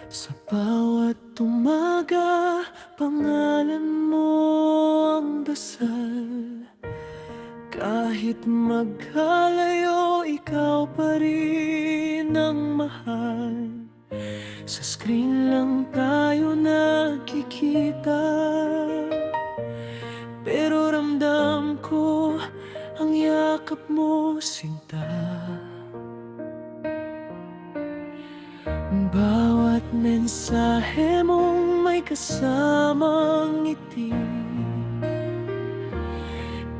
Sa bawat umaga, pangalan mo ang dasal. Kahit magkalayo, ikaw pa rin ang mahal. Sa screen lang tayo nagkikita, pero ramdam ko ang yakap mo, sinta. Bawat mensahe mong may kasamang ngiti,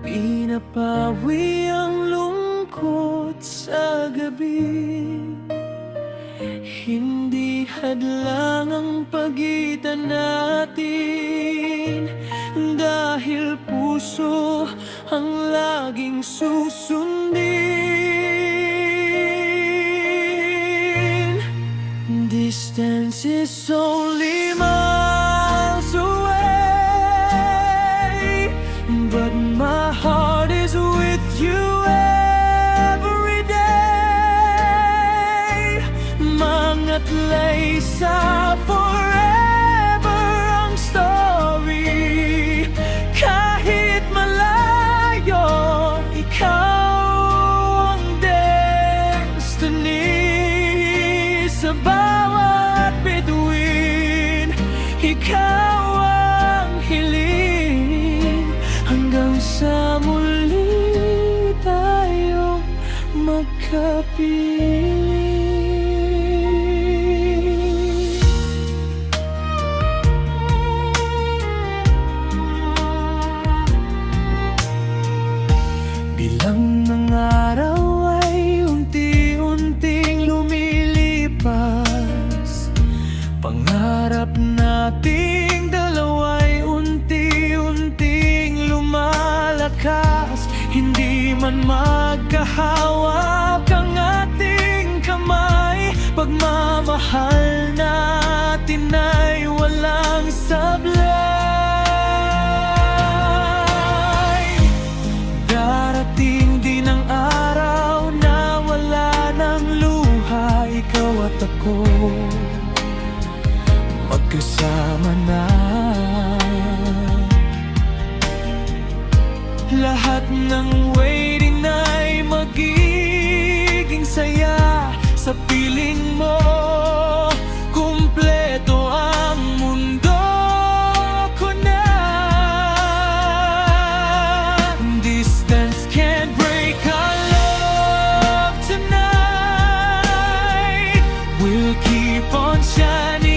pinapawi ang lungkot sa gabi. Hindi hadlang ang pagitan natin, dahil puso ang laging susundin. Distance is only miles away, but my heart is with you every day. Mangatlay sa forever ang story. Kahit malayo, ikaw ang destiny. Sa bawat bituin, ikaw ang hiling, hanggang sa muli tayong magkapiling. Bilang ng araw ay unti-unting lumilipas, pangarap nating dalawa'y unti-unting lumalakas. Hindi man magkahawak ang ating kamay, pagmamahal natin ay walang sablay. Darating din ang araw na wala ng luha, ikaw at ako magkasama na. Lahat ng waiting ay magiging saya sa piling mo. Kumpleto ang mundo ko na. Distance can't break our love tonight. We'll keep on shining